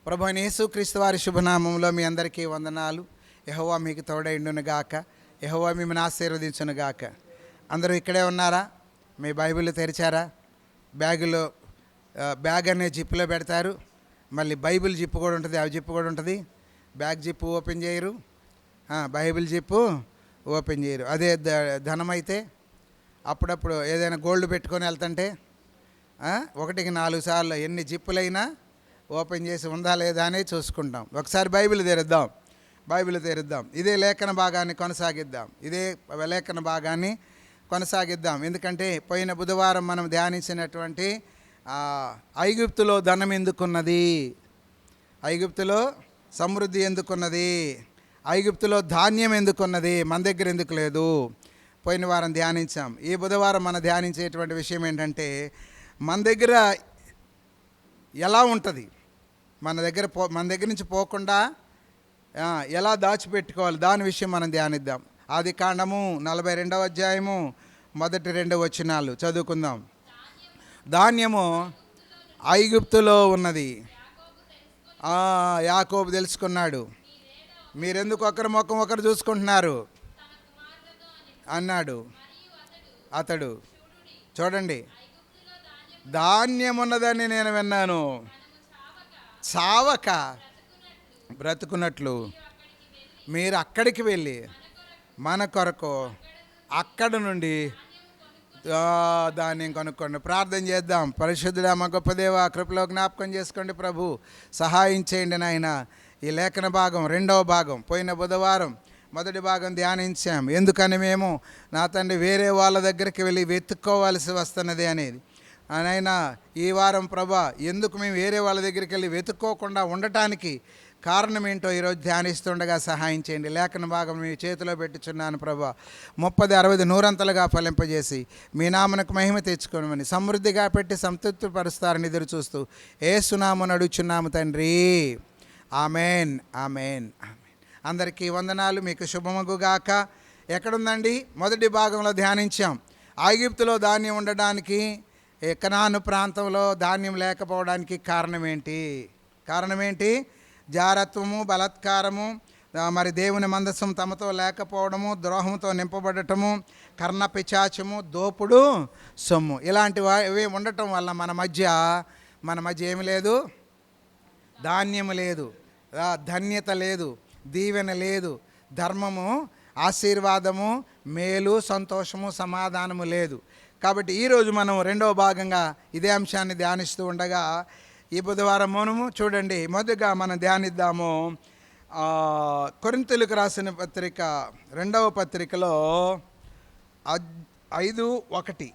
ప్రభువైన యేసుక్రీస్తు వారి శుభనామంలో మీ అందరికీ వందనాలు. యెహోవా మీకు తోడైండును గాక. యెహోవా మిమ్మల్ని ఆశీర్వదించును గాక. అందరూ ఇక్కడే ఉన్నారా? మీ బైబిల్ తెరిచారా? బ్యాగులో బ్యాగ్ అనే జిప్పులో పెడతారు. మళ్ళీ బైబిల్ జిప్పు కూడా ఉంటుంది, అవి జిప్పు కూడా ఉంటుంది. బ్యాగ్ జిప్పు ఓపెన్ చేయరు, బైబిల్ జిప్పు ఓపెన్ చేయరు. అదే ధనం అయితే అప్పుడప్పుడు ఏదైనా గోల్డ్ పెట్టుకొని వెళ్తుంటే 1కి 4 సార్లు ఎన్ని జిప్పులైనా ఓపెన్ చేసి ఉందా లేదా అని చూసుకుంటాం. ఒకసారి బైబిల్ తెరుద్దాం. ఇదే లేఖన భాగాన్ని కొనసాగిద్దాం. ఎందుకంటే పోయిన బుధవారం మనం ధ్యానించినటువంటి ఐగుప్తులో ధనం ఎందుకున్నది, ఐగుప్తులో సమృద్ధి ఎందుకున్నది, ఐగుప్తులో ధాన్యం ఎందుకున్నది, మన దగ్గర ఎందుకు లేదు, పోయిన వారం ధ్యానించాం. ఈ బుధవారం మనం ధ్యానించేటువంటి విషయం ఏంటంటే మన దగ్గర ఎలా ఉంటుంది, మన దగ్గర నుంచి పోకుండా ఎలా దాచిపెట్టుకోవాలి, దాని విషయం మనం ధ్యానిద్దాం. ఆది కాండము 42వ అధ్యాయము 1-2 వచనాలు చదువుకుందాం. ధాన్యము ఐగుప్తులో ఉన్నది, యాకోబు తెలుసుకున్నాడు. మీరెందుకు ఒకరి ముఖం ఒకరు చూసుకుంటున్నారు అన్నాడు. అతడు చూడండి, ధాన్యమున్నదని నేను విన్నాను, చావక బ్రతుకున్నట్లు మీరు అక్కడికి వెళ్ళి మన కొరకు అక్కడ నుండి ధాన్యం కొనుక్కోండి. ప్రార్థన చేద్దాం. పరిశుద్ధుడా మా గొప్ప దేవా, కృపలో జ్ఞాపకం చేసుకోండి ప్రభు, సహాయం చేయండి నాయన. ఈ లేఖన భాగం 2వ భాగం, పోయిన బుధవారం 1వ భాగం ధ్యానించాం. ఎందుకని మేము నా తండ్రి వేరే వాళ్ళ దగ్గరికి వెళ్ళి వెతుక్కోవాల్సి వస్తున్నది అనేది. నాయన ఈ వారం ప్రభా, ఎందుకు మేము వేరే వాళ్ళ దగ్గరికి వెళ్ళి వెతుక్కోకుండా ఉండటానికి కారణం ఏంటో ఈరోజు ధ్యానిస్తుండగా సహాయం చేయండి. లేఖన భాగం మీ చేతిలో పెట్టుచున్నాను ప్రభా. 30, 60, 100 ఫలింపజేసి మీ నామనకు మహిమ తెచ్చుకోమని సమృద్ధిగా పెట్టి సంతృప్తి పరుస్తారని ఎదురు చూస్తూ యేసునామమున అడుగుచున్నాము తండ్రి. Amen, amen, amen. అందరికీ వందనాలు. మీకు శుభమగుగాక. ఎక్కడుందండి? 1వ భాగంలో ధ్యానించాం. ఐగుప్తులో ధాన్యం ఉండడానికి, కనాను ప్రాంతంలో ధాన్యం లేకపోవడానికి కారణం ఏంటి? జారత్వము, బలాత్కారము, మరి దేవుని మందసం తమతో లేకపోవడము, ద్రోహంతో నింపబడటము, కర్ణపిశాచము, దోపుడు సొమ్ము, ఇలాంటివి ఉండటం వల్ల మన మధ్య ఏమి లేదు, ధాన్యము లేదు, ధన్యత లేదు, దీవెన లేదు, ధర్మము, ఆశీర్వాదము, మేలు, సంతోషము, సమాధానము లేదు. కాబట్టి ఈరోజు మనం 2వ భాగంగా ఇదే అంశాన్ని ధ్యానిస్తూ ఉండగా ఈ బుధవారం మనము చూడండి, మొదటగా మనం ధ్యానిద్దాము కొరింథీయులకు రాసిన పత్రిక 2వ పత్రికలో 5:1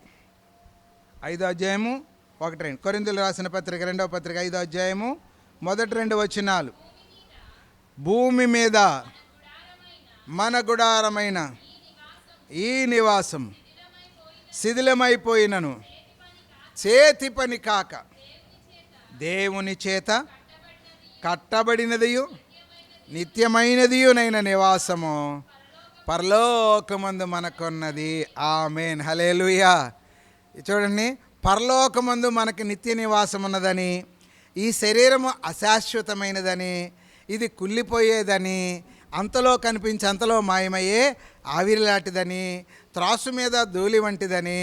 5వ అధ్యాయము 1-2. కొరింథీయులకు రాసిన పత్రిక 2వ పత్రిక 5వ అధ్యాయము 1-2 వచనాలు. భూమి మీద మన గుడారమైన ఈ నివాసం శిథిలమైపోయినను చేతి పని కాక దేవుని చేత కట్టబడినదియు నిత్యమైనదియునైన నివాసము పరలోకమందు మనకున్నది. ఆమేన్, హల్లెలూయా. చూడండి, పరలోకమందు మనకి నిత్య నివాసం ఉన్నదని, ఈ శరీరము అశాశ్వతమైనదని, ఇది కుళ్ళిపోయేదని, అంతలో కనిపించి అంతలో మాయమయ్యే ఆవిరిలాంటిదని, త్రాసు మీద ధూళి వంటిదని,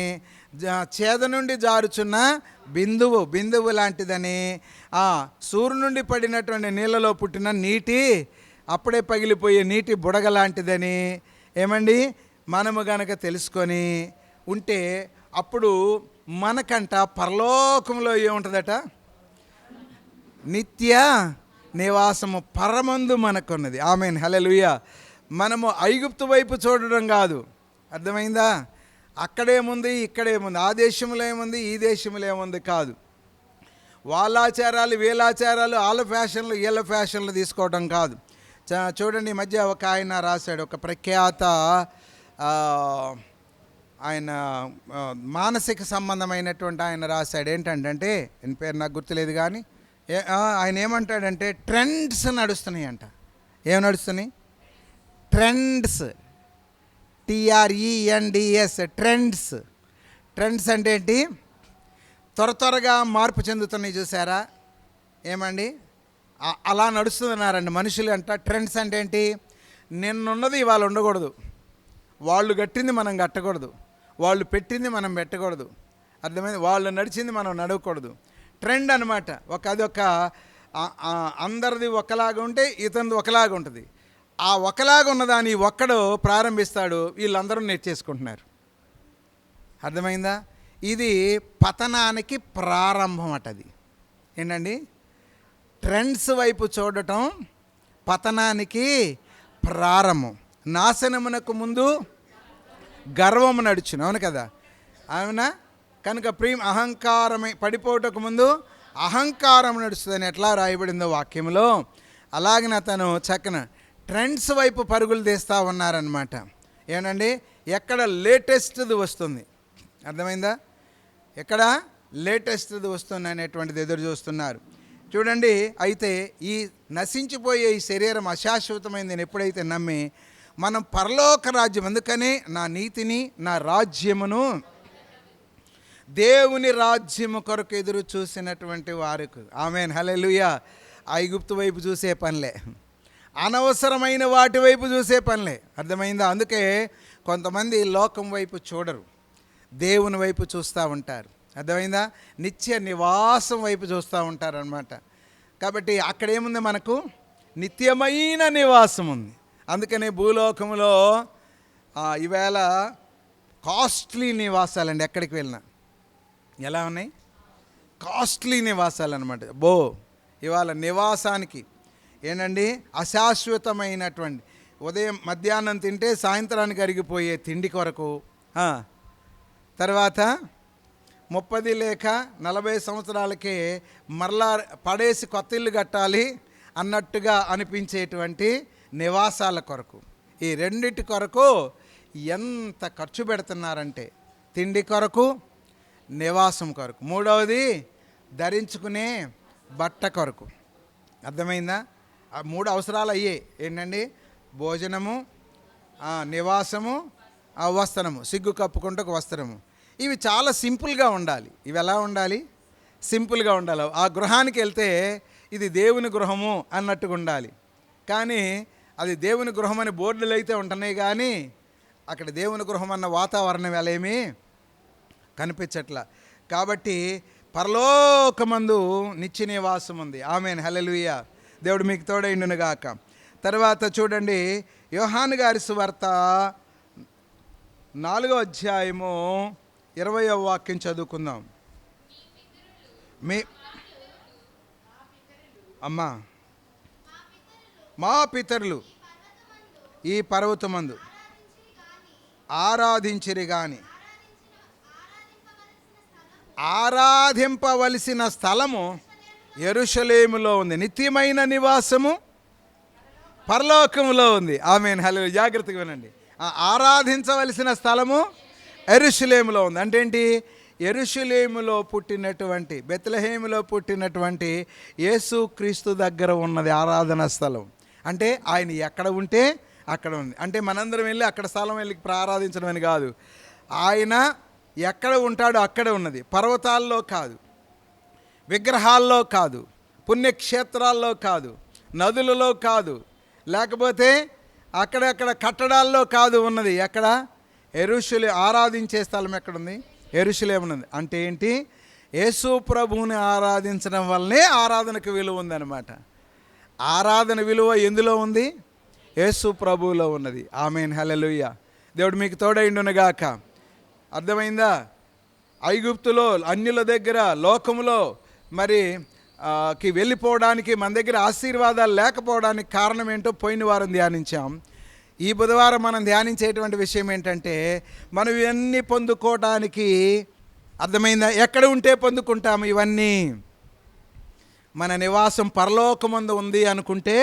చేద నుండి జారుచున్న బిందువు లాంటిదని, సూర్యు నుండి పడినటువంటి నీళ్ళలో పుట్టిన నీటి అప్పుడే పగిలిపోయే నీటి బుడగ లాంటిదని ఏమండి మనము గనక తెలుసుకొని ఉంటే అప్పుడు మనకంట పరలోకంలో ఏముంటుందట? నిత్య నివాసము పరమందు మనకున్నది. ఆమేన్, హల్లెలూయా. మనము ఐగుప్తు వైపు చూడడం కాదు, అర్థమైందా? అక్కడేముంది, ఇక్కడేముంది, ఆ దేశంలో ఏముంది, ఈ దేశంలో ఏముంది కాదు. వాళ్ళ ఆచారాలు, వీళ్ళ ఆచారాలు, వాళ్ళ ఫ్యాషన్లు, వీళ్ళ ఫ్యాషన్లు తీసుకోవడం కాదు. చూడండి, ఈ మధ్య ఒక ఆయన రాశాడు, ఒక ప్రఖ్యాత ఆయన మానసిక సంబంధమైనటువంటి ఆయన రాశాడు. ఏంటంటే ఆయన పేరు నాకు గుర్తులేదు, కానీ ఆయన ఏమంటాడంటే ట్రెండ్స్ నడుస్తున్నాయంట. ఏం నడుస్తున్నాయి? ట్రెండ్స్, TRENDS, ట్రెండ్స్ అంటే ఏంటి? త్వరగా మార్పు చెందుతున్నాయి, చూసారా? ఏమండి అలా నడుస్తున్నారండి మనుషులు అంట. ట్రెండ్స్ అంటే ఏంటి? నిన్నున్నది ఇవాళ ఉండకూడదు, వాళ్ళు కట్టింది మనం కట్టకూడదు, వాళ్ళు పెట్టింది మనం పెట్టకూడదు, అర్థమైంది? వాళ్ళు నడిచింది మనం నడవకూడదు. ట్రెండ్ అనమాట. అదొక అందరిది ఒకలాగా ఉంటే ఇతనిది ఒకలాగా ఉంటుంది. ఆ ఒకలాగా ఉన్నదాన్ని ఒక్కడు ప్రారంభిస్తాడు, వీళ్ళందరూ నేర్చేసుకుంటున్నారు. అర్థమైందా? ఇది పతనానికి ప్రారంభం అట. అది ఏంటండి? ట్రెండ్స్ వైపు చూడటం పతనానికి ప్రారంభం. నాశనమునకు ముందు గర్వము నడుచును, అవును కదా? అవునా? కనుక అహంకారమే పడిపోవటకు ముందు అహంకారం నడుస్తుందని ఎట్లా రాయబడిందో వాక్యంలో, అలాగే అతను చక్కన ట్రెండ్స్ వైపు పరుగులు తీస్తూ ఉన్నారనమాట. ఏమండి? ఎక్కడ లేటెస్ట్ది వస్తుంది, అర్థమైందా? ఎక్కడ లేటెస్ట్ది వస్తుంది అనేటువంటిది ఎదురు చూస్తున్నారు. చూడండి, అయితే ఈ నశించిపోయే ఈ శరీరం అశాశ్వతమైందని ఎప్పుడైతే నమ్మి మనం పరలోక రాజ్యం, అందుకనే నా నీతిని నా రాజ్యమును దేవుని రాజ్యము కొరకు ఎదురు చూసినటువంటి వారికి ఆమేన్ హల్లెలూయా. ఐగుప్తు వైపు చూసే పనిలే, అనవసరమైన వాటి వైపు చూసే పనిలే, అర్థమైందా? అందుకే కొంతమంది లోకం వైపు చూడరు, దేవుని వైపు చూస్తూ ఉంటారు, అర్థమైందా? నిత్య నివాసం వైపు చూస్తూ ఉంటారనమాట. కాబట్టి అక్కడేముంది? మనకు నిత్యమైన నివాసం ఉంది. అందుకనే భూలోకంలో ఈవేళ కాస్ట్లీ నివాసాలండి. ఎక్కడికి వెళ్ళినా ఎలా ఉన్నాయి? కాస్ట్లీ నివాసాలు అనమాట. ఇవాళ నివాసానికి ఏంటండి? అశాశ్వతమైనటువంటి ఉదయం మధ్యాహ్నం తింటే సాయంత్రానికి అరిగిపోయే తిండి కొరకు, తర్వాత 30 లేక 40 సంవత్సరాలకే మరలా పడేసి కొత్త ఇల్లు కట్టాలి అన్నట్టుగా అనిపించేటువంటి నివాసాల కొరకు, ఈ రెండిటి కొరకు ఎంత ఖర్చు పెడుతున్నారంటే, తిండి కొరకు, నివాసం కొరకు, మూడవది ధరించుకునే బట్ట కొరకు, అర్థమైందా? ఆ 3 అవసరాలు అయ్యే ఏంటండి? భోజనము, నివాసము, వస్త్రము, సిగ్గు కప్పుకుంటూ ఒక వస్త్రము. ఇవి చాలా సింపుల్గా ఉండాలి. ఇవి ఎలా ఉండాలి? సింపుల్గా ఉండాలి. ఆ గృహానికి వెళ్తే ఇది దేవుని గృహము అన్నట్టుగా ఉండాలి. కానీ అది దేవుని గృహం అని బోర్డులు అయితే ఉంటున్నాయి, కానీ అక్కడ దేవుని గృహం అన్న వాతావరణం ఎలా ఏమీ కనిపించట్లా. కాబట్టి పరలోకమందు నిత్య నివాసం ఉంది. ఆమేన్ హల్లెలూయా. దేవుడు మీకు తోడైండును గాక. తర్వాత చూడండి, యోహాను గారి సువార్త 4వ అధ్యాయము 20వ వాక్యం చదువుకుందాం. మా పితరులు ఈ పర్వతమందు ఆరాధించిరి గాని, ఆరాధింపవలసిన స్థలము యెరూషలేములో ఉంది, నిత్యమైన నివాసము పరలోకములో ఉంది. ఆమేన్ హల్లెలూయా. జాగ్రత్తగా వినండి. ఆరాధించవలసిన స్థలము యెరూషలేములో ఉంది. అంటే ఏంటి? యెరూషలేములో పుట్టినటువంటి, బెత్లెహేములో పుట్టినటువంటి యేసుక్రీస్తు దగ్గర ఉన్నది ఆరాధన స్థలం. అంటే ఆయన ఎక్కడ ఉంటే అక్కడ ఉంది. అంటే మనందరం వెళ్ళి అక్కడ స్థలం వెళ్ళి ఆరాధించడం అని కాదు. ఆయన ఎక్కడ ఉంటాడో అక్కడే ఉన్నది. పర్వతాల్లో కాదు, విగ్రహాల్లో కాదు, పుణ్యక్షేత్రాల్లో కాదు, నదులలో కాదు, లేకపోతే అక్కడక్కడ కట్టడాల్లో కాదు ఉన్నది. ఎక్కడ? యెరూషలేము. ఆరాధించే స్థలం ఎక్కడుంది? యెరూషలేము ఉన్నది. అంటే ఏంటి? యేసు ప్రభువుని ఆరాధించడం వల్లనే ఆరాధనకు విలువ ఉందన్నమాట. ఆరాధన విలువ ఎందులో ఉంది? యేసు ప్రభువులో ఉన్నది. ఆమేన్ హల్లెలూయా. దేవుడు మీకు తోడైండునుగాక. అర్థమైందా? ఐగుప్తులో అన్యుల దగ్గర లోకములో మరి వెళ్ళిపోవడానికి మన దగ్గర ఆశీర్వాదాలు లేకపోవడానికి కారణం ఏంటో పోయిన వారం ధ్యానించాం. ఈ బుధవారం మనం ధ్యానించేటువంటి విషయం ఏంటంటే, మనం ఇవన్నీ పొందుకోవడానికి, అర్థమైందా, ఎక్కడ ఉంటే పొందుకుంటాము ఇవన్నీ? మన నివాసం పరలోకమందు ఉంది అనుకుంటే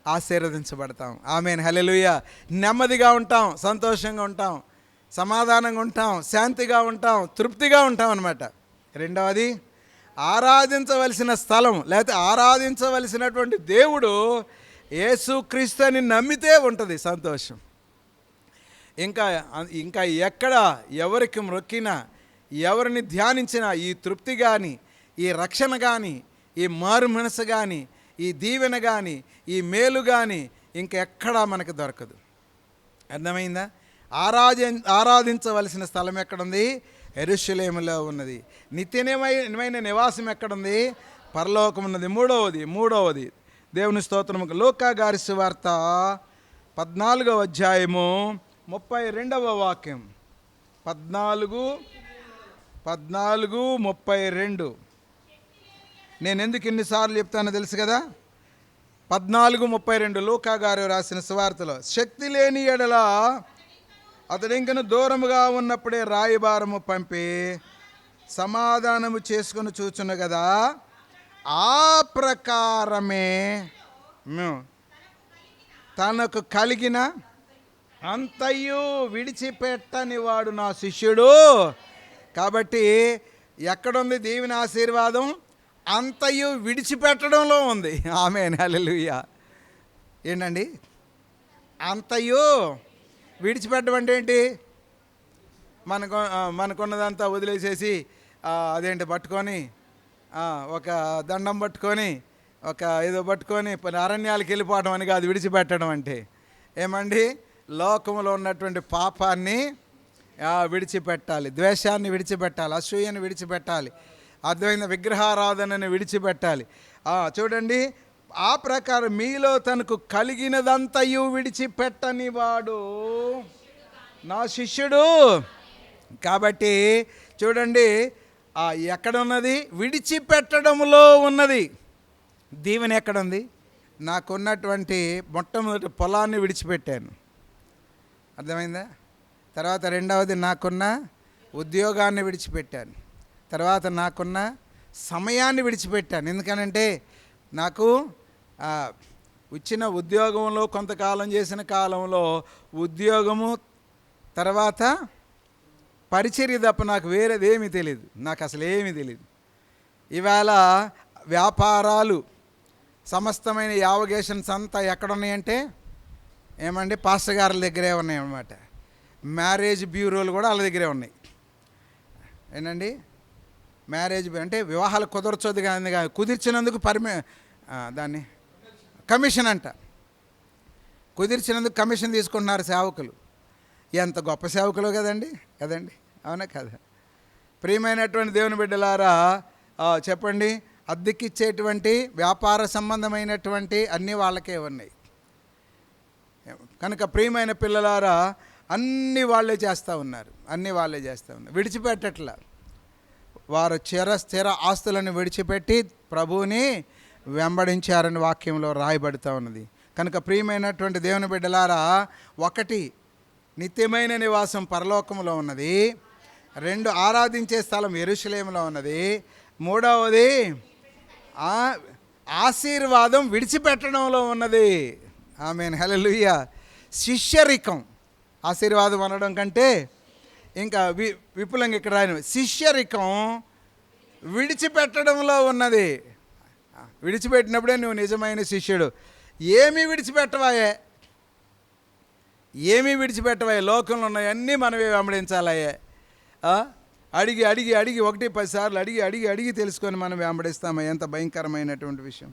ఆశీర్వదించబడతాం. ఆమేన్ హల్లెలూయా. నెమ్మదిగా ఉంటాం, సంతోషంగా ఉంటాం, సమాధానంగా ఉంటాం, శాంతిగా ఉంటాం, తృప్తిగా ఉంటాం అన్నమాట. రెండవది, ఆరాధించవలసిన స్థలం లేకపోతే ఆరాధించవలసినటువంటి దేవుడు యేసుక్రీస్తు అని నమ్మితే ఉంటుంది సంతోషం. ఇంకా ఎక్కడ ఎవరికి మొక్కినా, ఎవరిని ధ్యానించినా ఈ తృప్తి కానీ, ఈ రక్షణ కానీ, ఈ మారు మనసు కానీ, ఈ దీవెన కానీ ఈ మేలు కానీ ఇంకెక్కడా మనకు దొరకదు. అర్థమైందా? ఆరాధించవలసిన స్థలం ఎక్కడుంది? యెరూషలేములో ఉన్నది. నిత్యమైన నివాసం ఎక్కడుంది? పరలోకం ఉన్నది. మూడవది దేవుని స్తోత్రము. లూకా గారి సువార్త 14వ అధ్యాయము 32వ వాక్యం. 14:32. నేను ఎందుకు ఇన్నిసార్లు చెప్తానో తెలుసు కదా. 14:32 లూకా గారు రాసిన సువార్తలో, శక్తి లేని ఎడల అతడింకను దూరముగా ఉన్నప్పుడే రాయబారము పంపి సమాధానము చేసుకుని చూచును కదా, ఆ ప్రకారమే తనకు కలిగిన అంతయు విడిచిపెట్టని వాడు నా శిష్యుడు. కాబట్టి ఎక్కడుంది దేవుని ఆశీర్వాదం? అంతయు విడిచిపెట్టడంలో ఉంది. ఆమేన్, హల్లెలూయా. ఏంటండి అంతయు విడిచిపెట్టడం అంటే ఏంటి? మనకున్నదంతా వదిలేసేసి అదేంటి పట్టుకొని ఒక దండం పట్టుకొని ఒక ఏదో పట్టుకొని అరణ్యాలకు వెళ్ళిపోవడం అని కాదు విడిచిపెట్టడం అంటే. ఏమండి? లోకంలో ఉన్నటువంటి పాపాన్ని విడిచిపెట్టాలి, ద్వేషాన్ని విడిచిపెట్టాలి, అసూయను విడిచిపెట్టాలి, అద్వైత విగ్రహారాధనని విడిచిపెట్టాలి. చూడండి, ఆ ప్రకారం మీలో తనకు కలిగినదంతయు విడిచిపెట్టని వాడు నా శిష్యుడు. కాబట్టి చూడండి, ఎక్కడున్నది? విడిచిపెట్టడంలో ఉన్నది. దీవెన ఎక్కడుంది? నాకున్నటువంటి మొట్టమొదటి పొలాన్ని విడిచిపెట్టాను. అర్థమైందా? తర్వాత రెండవది నాకున్న ఉద్యోగాన్ని విడిచిపెట్టాను. తర్వాత నాకున్న సమయాన్ని విడిచిపెట్టాను. ఎందుకనంటే నాకు వచ్చిన ఉద్యోగంలో కొంతకాలం చేసిన కాలంలో ఉద్యోగము తర్వాత పరిచర్య తప్ప నాకు వేరేది ఏమీ తెలియదు. నాకు అసలు ఏమీ తెలియదు. ఇవాళ వ్యాపారాలు సమస్తమైన యావగేషన్స్ అంతా ఎక్కడున్నాయంటే ఏమండి పాస్టర్ గారి దగ్గరే ఉన్నాయి అన్నమాట. మ్యారేజ్ బ్యూరోలు కూడా వాళ్ళ దగ్గరే ఉన్నాయి. ఏంటండి మ్యారేజ్ అంటే వివాహాలు కుదరచొద్దు కానీ కుదిర్చినందుకు దాన్ని కమిషన్ అంట. కుదిర్చినందుకు కమిషన్ తీసుకుంటున్నారు సేవకులు. ఎంత గొప్ప సేవకులు కదండి. అవునా కదా? ప్రియమైనటువంటి దేవుని బిడ్డలారా, చెప్పండి, అద్దెకిచ్చేటువంటి వ్యాపార సంబంధమైనటువంటి అన్నీ వాళ్ళకే ఉన్నాయి. కనుక ప్రియమైన పిల్లలారా, అన్నీ వాళ్ళే చేస్తూ ఉన్నారు. విడిచిపెట్టట్లా. వారు స్థిర ఆస్తులను విడిచిపెట్టి ప్రభువుని వెంబడించారని వాక్యంలో రాయబడుతూ ఉన్నది. కనుక ప్రియమైనటువంటి దేవుని బిడ్డలారా, ఒకటి నిత్యమైన నివాసం పరలోకంలో ఉన్నది. 2 ఆరాధించే స్థలం యెరూషలేములో ఉన్నది. 3వది ఆశీర్వాదం విడిచిపెట్టడంలో ఉన్నది. ఆమేన్, హల్లెలూయా. శిష్యరికం ఆశీర్వాదం అనడం కంటే ఇంకా విపులంగా ఇక్కడ రాయను, శిష్యరికం విడిచిపెట్టడంలో ఉన్నది. విడిచిపెట్టినప్పుడే నువ్వు నిజమైన శిష్యుడు. ఏమీ విడిచిపెట్టవాయే, లోకంలో ఉన్నాయన్నీ మనమే వెంబడించాలయ్యే. అడిగి 1-10 సార్లు అడిగి తెలుసుకొని మనం వెంబడిస్తామా? ఎంత భయంకరమైనటువంటి విషయం.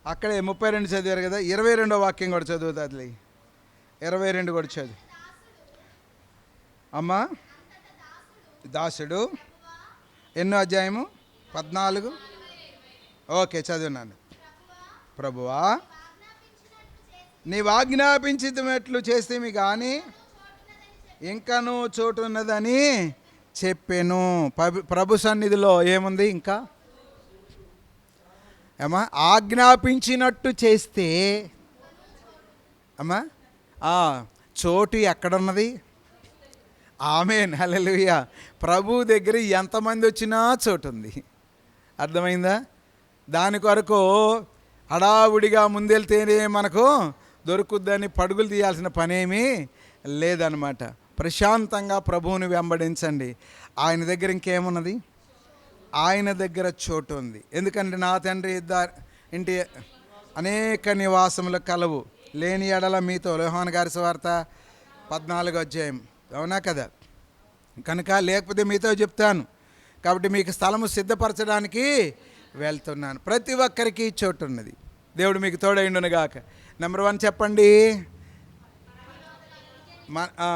అక్కడే 32 చదివారు కదా, 22వ వాక్యం కూడా చదువుతా. 22 కూడా చదువు అమ్మా. దాసుడు ఎన్నో అధ్యాయము? 14. ఓకే, చదివినాను. ప్రభువా, నీవు ఆజ్ఞాపించినట్లు చేస్తేమి కానీ ఇంకనూ చోటు ఉన్నదని చెప్పాను. ప్రభు సన్నిధిలో ఏముంది? ఇంకా అమ్మా ఆజ్ఞాపించినట్టు చేస్తే అమ్మా చోటు ఎక్కడున్నది? ఆమేన్, హల్లెలూయా. ప్రభు దగ్గర ఎంతమంది వచ్చినా చోటు ఉంది. అర్థమైందా? దాని కొరకు హడావుడిగా ముందెళ్తేనే మనకు దొరుకుద్దని పరుగులు తీయాల్సిన పనేమీ లేదనమాట. ప్రశాంతంగా ప్రభువుని వెంబడించండి. ఆయన దగ్గర ఇంకేమున్నది? ఆయన దగ్గర చోటు ఉంది. ఎందుకంటే నా తండ్రి ఇంటి అనేక నివాసములు కలవు, లేని ఎడల మీతో. యోహాను గారి సువార్త 14వ అధ్యాయం. అవునా కదా? కనుక లేకపోతే మీతో చెప్తాను. కాబట్టి మీకు స్థలము సిద్ధపరచడానికి వెళ్తున్నాను. ప్రతి ఒక్కరికి చోటు ఉన్నది. దేవుడు మీకు తోడైండునుగాక. నెంబర్ 1 చెప్పండి.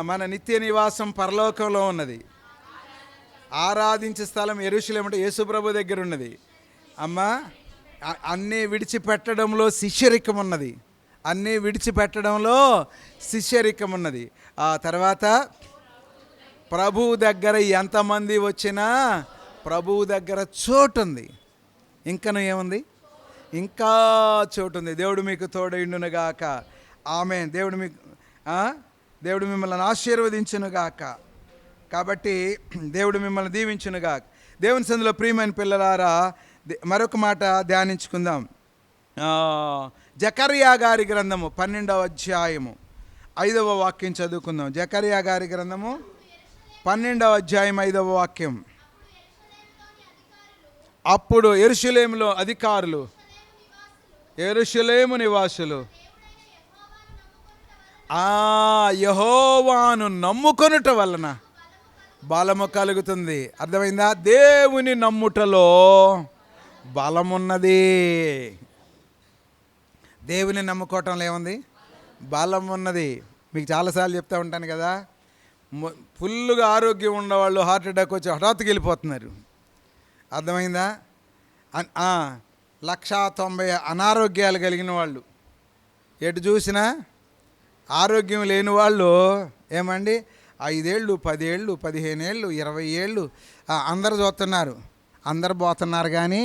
మన నిత్య నివాసం పరలోకంలో ఉన్నది. ఆరాధించే స్థలం యెరూషలేము అంటే యేసుప్రభు దగ్గర ఉన్నది. అమ్మ, అన్నీ విడిచిపెట్టడంలో శిష్యరికం ఉన్నది. అన్నీ విడిచిపెట్టడంలో శిష్యరికం ఉన్నది. ఆ తర్వాత ప్రభువు దగ్గర ఎంతమంది వచ్చినా ప్రభువు దగ్గర చోటు ఉంది. ఇంకను ఏముంది? ఇంకా చోటు ఉంది. దేవుడు మీకు తోడైండునుగాక. ఆమేన్. దేవుడు మిమ్మల్ని ఆశీర్వదించునుగాక. కాబట్టి దేవుడు మిమ్మల్ని దీవించునుగాక. దేవుని సందులో ప్రియమైన పిల్లలారా, మరొక మాట ధ్యానించుకుందాం. జకర్యా గారి గ్రంథము 12వ అధ్యాయము 5వ వాక్యం చదువుకుందాం. జకర్యా గారి గ్రంథము 12వ అధ్యాయం 5వ వాక్యం. అప్పుడు యెరూషలేములో అధికారులు, యెరూషలేము నివాసులు యెహోవాను నమ్ముకొనుట వలన బలము కలుగుతుంది. అర్థమైందా? దేవుని నమ్ముటలో బలమున్నది. దేవుని నమ్ముకోవటంలో ఏముంది? బలం ఉన్నది. మీకు చాలాసార్లు చెప్తూ ఉంటాను కదా, ఫుల్గా ఆరోగ్యం ఉన్నవాళ్ళు హార్ట్ అటాక్ వచ్చి హఠాత్తుగా వెళ్ళిపోతున్నారు. అర్థమైందా? 190 అనారోగ్యాలు కలిగిన వాళ్ళు, ఎటు చూసినా ఆరోగ్యం లేని వాళ్ళు ఏమండి 5 ఏళ్ళు, 10 ఏళ్ళు, 15 ఏళ్ళు, 20 ఏళ్ళు అందరు చూస్తున్నారు. అందరు పోతున్నారు కానీ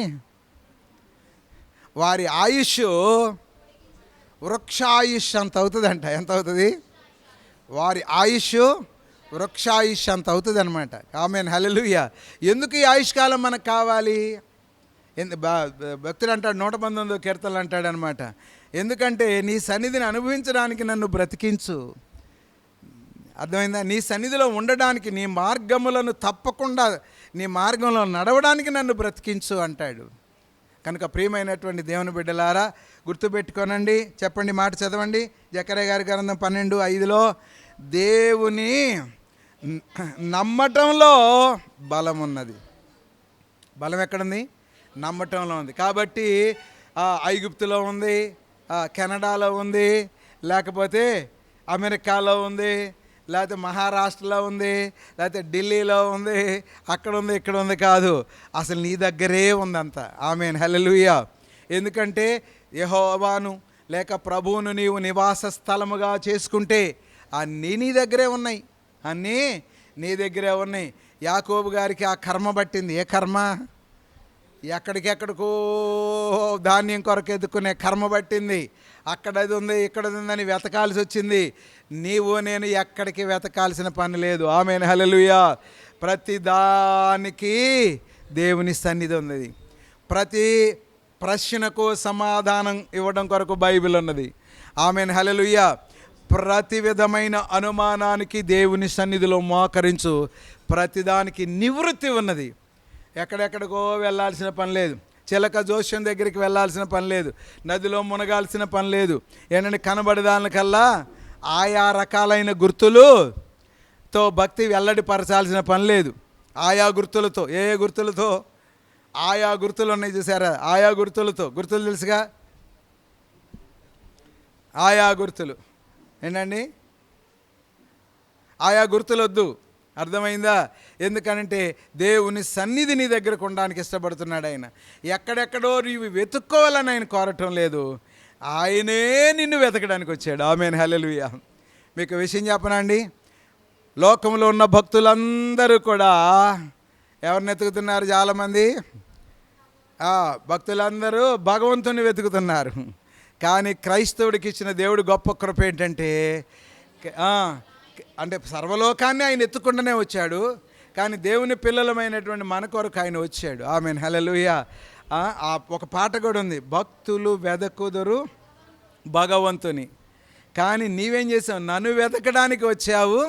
వారి ఆయుష్ వృక్షాయుష్ అంత అవుతుందంట. ఎంత అవుతుంది? వారి ఆయుష్ వృక్షాయుష్ అంత అవుతుంది అనమాట. ఆమేన్, హల్లెలూయా. ఎందుకు ఈ ఆయుష్కాలం మనకు కావాలి? భక్తుడు అంటాడు, 119వ కీర్తనలు అంటాడు అనమాట. ఎందుకంటే నీ సన్నిధిని అనుభవించడానికి నన్ను బ్రతికించు. అర్థమైందా? నీ సన్నిధిలో ఉండడానికి, నీ మార్గములను తప్పకుండా నీ మార్గంలో నడవడానికి నన్ను బ్రతికించు అంటాడు. కనుక ప్రియమైనటువంటి దేవుని బిడ్డలారా, గుర్తుపెట్టుకోనండి. చెప్పండి, మాట చదవండి. జకర్యా గారి గ్రంథం 12:5లో దేవుని నమ్మటంలో బలం ఉన్నది. బలం ఎక్కడుంది? నమ్మటంలో ఉంది. కాబట్టి ఐగుప్తులో ఉంది, కెనడాలో ఉంది, లేకపోతే అమెరికాలో ఉంది, లేకపోతే మహారాష్ట్రలో ఉంది, లేకపోతే ఢిల్లీలో ఉంది, అక్కడ ఉంది, ఇక్కడ ఉంది కాదు, అసలు నీ దగ్గరే ఉందంత. ఆమేన్, హల్లెలూయా. ఎందుకంటే యెహోవాను లేక ప్రభువును నీవు నివాస స్థలముగా చేసుకుంటే అన్నీ నీ దగ్గరే ఉన్నాయి. అన్నీ నీ దగ్గరే ఉన్నాయి. యాకోబు గారికి ఆ కర్మ పట్టింది. ఏ కర్మ? ఎక్కడికెక్కడికో ధాన్యం కొరకు ఎదుక్కునే కర్మ పట్టింది. అక్కడది ఉంది, ఇక్కడది ఉందని వెతకాల్సి వచ్చింది. నీవు నేను ఎక్కడికి వెతకాల్సిన పని లేదు. ఆమేన్, హల్లెలూయా. ప్రతి దానికి దేవుని సన్నిధి ఉన్నది. ప్రతి ప్రశ్నకు సమాధానం ఇవ్వడం కొరకు బైబిల్ ఉన్నది. ఆమేన్, హల్లెలూయా. ప్రతి విధమైన అనుమానానికి దేవుని సన్నిధిలో మోకరించు. ప్రతిదానికి నివృత్తి ఉన్నది. ఎక్కడెక్కడికో వెళ్ళాల్సిన పని లేదు. చిలక జోస్యం దగ్గరికి వెళ్ళాల్సిన పని లేదు. నదిలో మునగాల్సిన పని లేదు. ఏంటంటే కనబడేదానికల్లా ఆయా రకాలైన గుర్తులతో భక్తి వెల్లడిపరచాల్సిన పని లేదు. ఆయా గుర్తులతో, ఏ గుర్తులతో? ఆయా గుర్తులు ఉన్నాయి చూసారా? ఆయా గుర్తులతో. గుర్తులు తెలుసుగా? ఆయా గుర్తులు ఏంటండి? ఆయా గుర్తులొద్దు. అర్థమైందా? ఎందుకనంటే దేవుని సన్నిధి నీ దగ్గరకు ఉండడానికి ఇష్టపడుతున్నాడు ఆయన. ఎక్కడెక్కడో నీవు వెతుక్కోవాలని ఆయన కోరటం లేదు. ఆయనే నిన్ను వెతకడానికి వచ్చాడు. ఆమేన్, హల్లెలూయా. మీకు విషయం చెప్పనా అండి? లోకంలో ఉన్న భక్తులందరూ కూడా ఎవరిని వెతుకుతున్నారు? చాలామంది భక్తులందరూ భగవంతుని వెతుకుతున్నారు. కానీ క్రైస్తవుడికి ఇచ్చిన దేవుడు గొప్ప కృప ఏంటంటే, అంటే సర్వలోకాన్ని ఆయన ఎత్తుకుంటూనే వచ్చాడు. కానీ దేవుని పిల్లలమైనటువంటి మన కొరకు ఆయన వచ్చాడు. ఆమేన్, హల్లెలూయా. ఒక పాట కూడా ఉంది, భక్తులు వెదకుదురు భగవంతుని. కానీ నీవేం చేసావు? నన్ను వెతకడానికి వచ్చావు.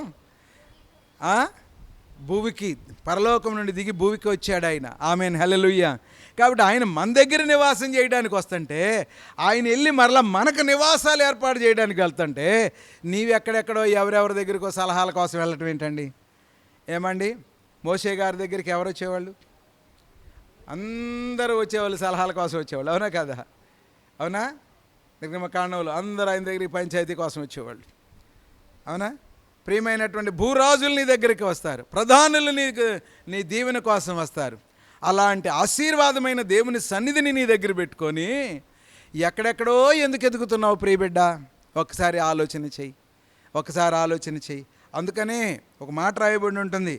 భూమికి, పరలోకం నుండి దిగి భూమికి వచ్చాడు ఆయన. ఆమేన్, హల్లెలూయా. కాబట్టి ఆయన మన దగ్గర నివాసం చేయడానికి వస్తుంటే, ఆయన వెళ్ళి మరలా మనకు నివాసాలు ఏర్పాటు చేయడానికి వెళ్తుంటే, నీవెక్కడెక్కడో ఎవరెవరి దగ్గరికో సలహాల కోసం వెళ్ళటం ఏంటండి? ఏమండి, మోషే గారి దగ్గరికి ఎవరు వచ్చేవాళ్ళు? అందరూ వచ్చేవాళ్ళు, సలహాల కోసం వచ్చేవాళ్ళు. అవునా కదా? అవునా? నిర్గమకాండంలో అందరూ ఆయన దగ్గరికి పంచాయతీ కోసం వచ్చేవాళ్ళు. అవునా? ప్రియమైనటువంటి భూరాజులు నీ దగ్గరికి వస్తారు, ప్రధానులు నీ దీవెన కోసం వస్తారు. అలాంటి ఆశీర్వాదమైన దేవుని సన్నిధిని నీ దగ్గర పెట్టుకొని ఎక్కడెక్కడో ఎందుకు ఎదుగుతున్నావు ప్రియబిడ్డ? ఒకసారి ఆలోచన చెయ్యి. అందుకనే ఒక మాట రాయబడి ఉంటుంది,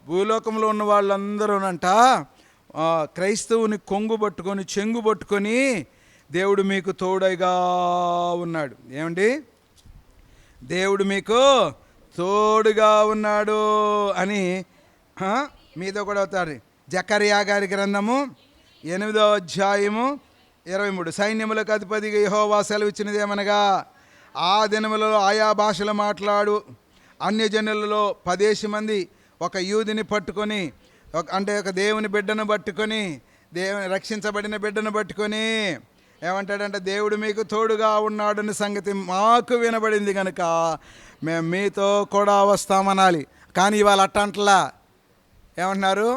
భూలోకంలో ఉన్న వాళ్ళందరూనంట క్రైస్తవుని కొంగు పట్టుకొని చెంగు పట్టుకొని దేవుడు మీకు తోడుగా ఉన్నాడు. ఏమండి? దేవుడు మీకు తోడుగా ఉన్నాడు అని మీతో కూడా అవుతాడు. జకర్యా గారి గ్రంథము 8వ అధ్యాయము 23. సైన్యములకు అధిపతిగా యెహోవా సెలవిచ్చినది ఏమనగా, ఆ దినములలో ఆయా భాషలు మాట్లాడు అన్యజనులలో 10 మంది ఒక యూదుని పట్టుకొని, ఒక దేవుని బిడ్డను పట్టుకొని, రక్షించబడిన బిడ్డను పట్టుకొని ఏమంటాడంటే, దేవుడు మీకు తోడుగా ఉన్నాడని సంగతి మాకు వినబడింది కనుక మేము మీతో కూడా వస్తామనాలి. కానీ ఇవాళ అట్టంటలా ఏమంటున్నారు,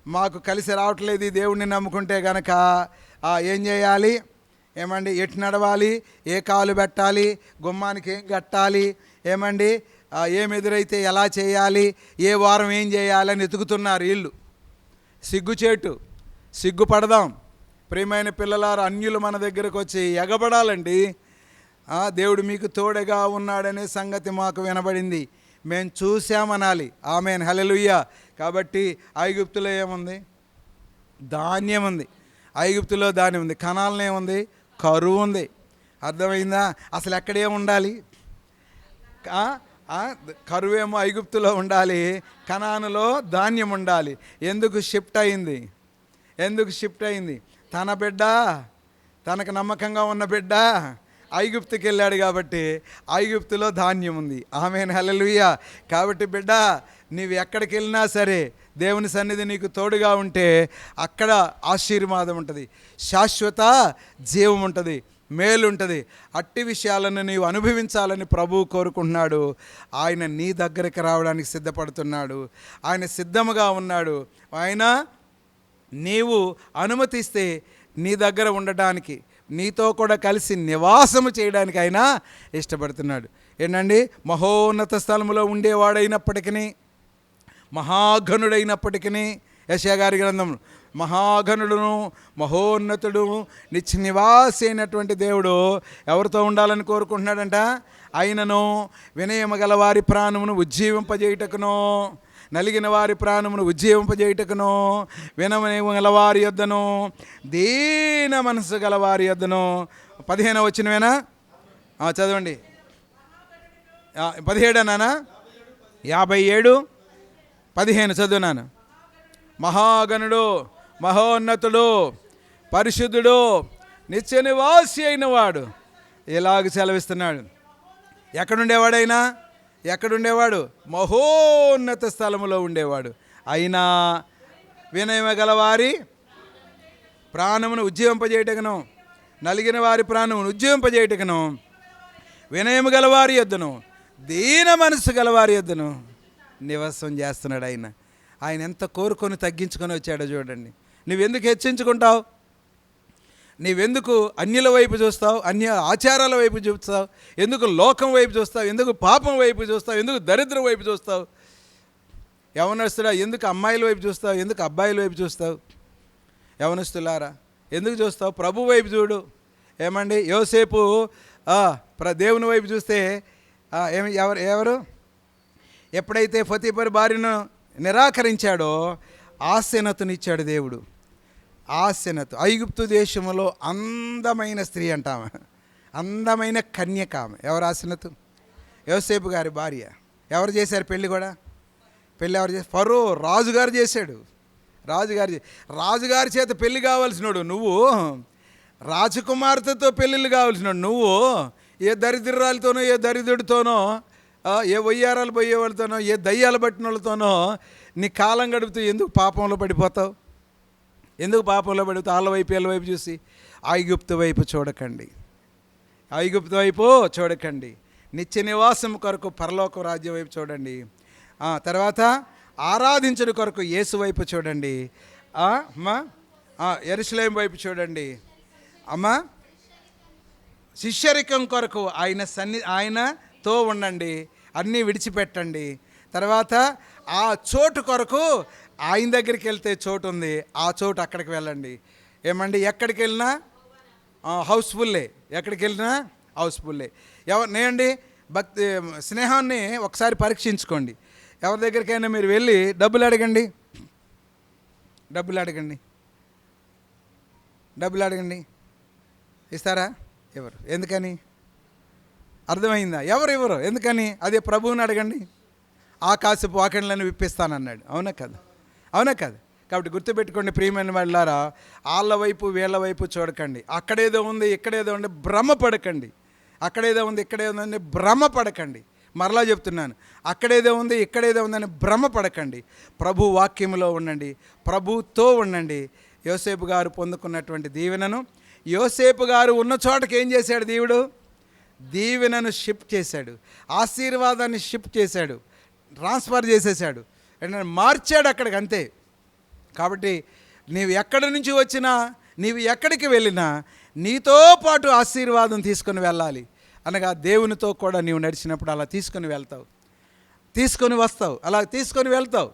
మాకు కలిసి రావట్లేదు ఈ దేవుడిని నమ్ముకుంటే కనుక ఏం చేయాలి, ఏమండి, ఎటు నడవాలి, ఏ కాలు పెట్టాలి, గుమ్మానికి ఏం కట్టాలి, ఏమండి, ఏం ఎదురైతే ఎలా చేయాలి, ఏ వారం ఏం చేయాలి అని ఎతుకుతున్నారు వీళ్ళు. సిగ్గుపడదాం ప్రియమైన పిల్లలారు. అన్యులు మన దగ్గరకు వచ్చి ఎగబడాలండి. దేవుడు మీకు తోడుగా ఉన్నాడనే సంగతి మాకు వినబడింది, మేము చూసామనాలి. ఆమేన్, హల్లెలూయా. కాబట్టి ఐగుప్తులో ఏముంది? ధాన్యం ఉంది. ఐగుప్తులో ధాన్యం ఉంది. కనాల్లో ఏముంది? కరువు ఉంది. అర్థమైందా? అసలు ఎక్కడే ఉండాలి? కరువేమో ఐగుప్తులో ఉండాలి, కనానులో ధాన్యం ఉండాలి. ఎందుకు షిఫ్ట్ అయింది? తన బిడ్డ, తనకు నమ్మకంగా ఉన్న బిడ్డ ఐగుప్తుకి వెళ్ళాడు కాబట్టి ఐగుప్తులో ధాన్యం ఉంది. ఆమేన్, హల్లెలూయా. కాబట్టి బిడ్డ, నీవు ఎక్కడికి వెళ్ళినా సరే దేవుని సన్నిధి నీకు తోడుగా ఉంటే అక్కడ ఆశీర్వాదం ఉంటుంది, శాశ్వత జీవం ఉంటుంది, మేలు ఉంటుంది. అట్టి విషయాలను నీవు అనుభవించాలని ప్రభువు కోరుకుంటున్నాడు. ఆయన నీ దగ్గరికి రావడానికి సిద్ధపడుతున్నాడు. ఆయన సిద్ధముగా ఉన్నాడు. ఆయన నీవు అనుమతిస్తే నీ దగ్గర ఉండటానికి, నీతో కూడా కలిసి నివాసము చేయడానికి ఆయన ఇష్టపడుతున్నాడు. ఏంటండి, మహోన్నత స్థలములో ఉండేవాడైనప్పటికీ, మహాఘనుడైనప్పటికీ, యెషయా గారి గ్రంథం, మహాఘనుడును మహోన్నతుడు నిత్య నివాసి అయినటువంటి దేవుడు ఎవరితో ఉండాలని కోరుకుంటున్నాడంట? ఆయనను వినయము గల వారి ప్రాణమును ఉజ్జీవింపజేయుటకును, నలిగిన వారి ప్రాణమును ఉజ్జీవింపజేయుటకును, వినయము గలవారి యొద్దను, దీన మనసు గలవారి యొద్దను. 15వ వచనమేనా? చదవండి. 17 నానా? 57 15 చదువునాను. మహాగణుడు, మహోన్నతుడు, పరిశుద్ధుడు, నిత్య నివాసి అయిన వాడు ఇలాగ సెలవిస్తున్నాడు. ఎక్కడుండేవాడు? మహోన్నత స్థలములో ఉండేవాడు. అయినా వినయమ గలవారి ప్రాణమును ఉజ్జీవింపజేయటకును, నలిగిన వారి ప్రాణమును ఉజ్జీవింపజేయటకును, వినయము గలవారి యొద్దను, దీన మనసు గలవారి యొద్దను నివాసం చేస్తున్నాడు. ఆయన ఎంత కోరుకొని తగ్గించుకొని వచ్చాడో చూడండి. నువ్వెందుకు హెచ్చించుకుంటావు? నీవెందుకు అన్యుల వైపు చూస్తావు? అన్య ఆచారాల వైపు చూస్తావు? ఎందుకు లోకం వైపు చూస్తావు? ఎందుకు పాపం వైపు చూస్తావు? ఎందుకు దరిద్రం వైపు చూస్తావు? యవనస్తుడా, ఎందుకు అమ్మాయిల వైపు చూస్తావు? ఎందుకు అబ్బాయిల వైపు చూస్తావు? యవనస్తులారా, ఎందుకు చూస్తావు? ప్రభు వైపు చూడు. ఏమండి, యోసేపు దేవుని వైపు చూస్తే ఎవరు ఎప్పుడైతే ఫతీపర్ భార్యను నిరాకరించాడో ఆసెనతునిచ్చాడు దేవుడు. ఆసెనతు ఐగుప్తు దేశంలో అందమైన స్త్రీ అంటామె, అందమైన కన్యకామె. ఎవరు ఆసెనతు? యోసేపు గారి భార్య. ఎవరు చేశారు పెళ్ళి కూడా? పెళ్ళి ఎవరు చేశారు? ఫరో రాజుగారు చేశాడు. రాజుగారి చేత పెళ్ళి కావాల్సినోడు నువ్వు, రాజకుమార్తెతో పెళ్ళిళ్ళు కావాల్సినోడు నువ్వు. ఏ దరిద్రాలతోనో, ఏ దరిద్రుడితోనో, ఏ వయ్యారాలు పోయే వాళ్ళతోనో, ఏ దయ్యాలు పట్టిన వాళ్ళతోనో నీ కాలం గడుపుతూ ఎందుకు పాపంలో పడిపోతావు? ఎందుకు పాపంలో పడిపోతావు? వాళ్ళ వైపు వీళ్ళ వైపు చూసి ఐగుప్తు వైపు చూడకండి. నిత్య నివాసం కొరకు పరలోక రాజ్యం వైపు చూడండి. తర్వాత ఆరాధించడం కొరకు యేసు వైపు చూడండి. అమ్మా యెరూషలేము వైపు చూడండి. అమ్మా శిష్యరికం కొరకు ఆయనతో ఉండండి, అన్నీ విడిచిపెట్టండి. తర్వాత ఆ చోటు కొరకు ఆయన దగ్గరికి వెళ్తే చోటు ఉంది, ఆ చోటు అక్కడికి వెళ్ళండి. ఏమండి, ఎక్కడికి వెళ్ళినా హౌస్ఫుల్లే, ఎక్కడికి వెళ్ళినా హౌస్ఫుల్లే. నేనండి భక్తి స్నేహాన్ని ఒకసారి పరీక్షించుకోండి. ఎవరి దగ్గరికైనా మీరు వెళ్ళి డబ్బులు అడగండి, ఇస్తారా? ఎవరు? ఎందుకని? అర్థమైందా? ఎవరు ఎందుకని? అదే ప్రభువుని అడగండి, ఆకాశపు వాకిళ్లను విప్పిస్తానన్నాడు. అవునా కదా? కాబట్టి గుర్తుపెట్టుకోండి ప్రియమైన వాళ్ళారా, వాళ్ళ వైపు వీళ్ళ వైపు చూడకండి. అక్కడేదో ఉంది ఇక్కడేదో ఉంది భ్రమపడకండి. భ్రమపడకండి. మరలా చెప్తున్నాను, అక్కడేదో ఉంది ఇక్కడేదో ఉందని భ్రమపడకండి. ప్రభు వాక్యంలో ఉండండి, ప్రభుతో ఉండండి. యోసేపు గారు పొందుకున్నటువంటి దీవెనను, యోసేపు గారు ఉన్న చోటకి ఏం చేశాడు దేవుడు? దీవెనను షిఫ్ట్ చేశాడు, ఆశీర్వాదాన్ని షిఫ్ట్ చేశాడు, ట్రాన్స్ఫర్ చేసేసాడు, మార్చాడు అక్కడికి, అంతే. కాబట్టి నీవు ఎక్కడి నుంచి వచ్చినా, నీవు ఎక్కడికి వెళ్ళినా నీతో పాటు ఆశీర్వాదం తీసుకొని వెళ్ళాలి. అనగా దేవునితో కూడా నీవు నడిచినప్పుడు అలా తీసుకొని వస్తావు, అలా తీసుకొని వెళ్తావు.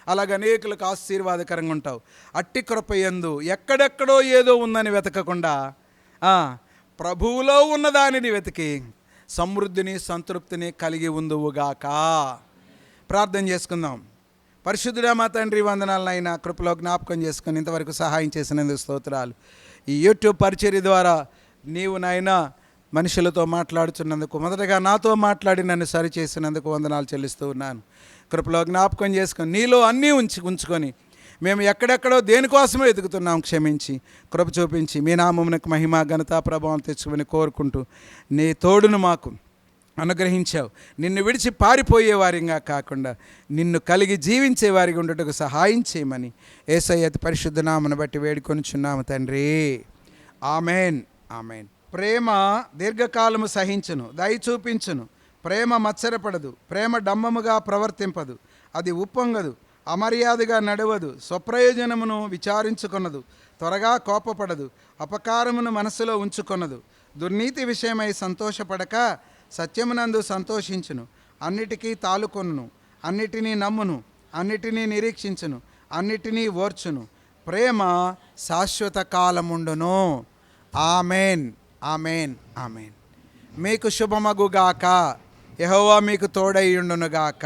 అలాగ అనేకులకు ఆశీర్వాదకరంగా ఉంటావు. అట్టి కృప యందు ఎక్కడెక్కడో ఏదో ఉందని వెతకకుండా ప్రభువులో ఉన్నదానిని వెతికి సమృద్ధిని సంతృప్తిని కలిగి ఉందువుగాక. ప్రార్థన చేసుకుందాం. పరిశుద్ధుడా మా తండ్రి, వందనాలనైనా కృపలో జ్ఞాపకం చేసుకుని ఇంతవరకు సహాయం చేసినందుకు స్తోత్రాలు. ఈ యూట్యూబ్ పరిచర్య ద్వారా నీవు నాయనా మనుషులతో మాట్లాడుతున్నందుకు, మొదటగా నాతో మాట్లాడి నన్ను సరిచేసినందుకు వందనాలు చెల్లిస్తూ ఉన్నాను. కృపలో జ్ఞాపకం చేసుకొని నీలో అన్నీ ఉంచుకొని మేము ఎక్కడెక్కడో దేనికోసమో ఎదుగుతున్నాం, క్షమించి కృప చూపించి మీ నామమునకు మహిమ ఘనత ప్రభావం తెచ్చుకొని కోరుకుంటూ నీ తోడును మాకు అనుగ్రహించావు. నిన్ను విడిచి పారిపోయేవారిగా కాకుండా నిన్ను కలిగి జీవించే వారిగా ఉండటకు సహాయం చేయమని యేసయ్య అతి పరిశుద్ధ నామమును బట్టి వేడుకొనుచున్నాము తండ్రి. ఆమెన్. ప్రేమ దీర్ఘకాలము సహించును, దయ చూపించును. ప్రేమ మత్సరపడదు, ప్రేమ డంబముగా ప్రవర్తింపదు, అది ఉప్పొంగదు, అమర్యాదగా నడవదు, స్వప్రయోజనమును విచారించుకొనదు, త్వరగా కోపపడదు, అపకారమును మనసులో ఉంచుకొనదు, దుర్నీతి విషయమై సంతోషపడక సత్యమునందు సంతోషించును, అన్నిటికీ తాలుకొనును, అన్నిటినీ నమ్మును, అన్నిటినీ నిరీక్షించును, అన్నిటినీ ఓర్చును. ప్రేమ శాశ్వత కాలముండును. ఆమెన్. మీకు శుభమగుగాక. యెహోవా మీకు తోడైయుండునుగాక.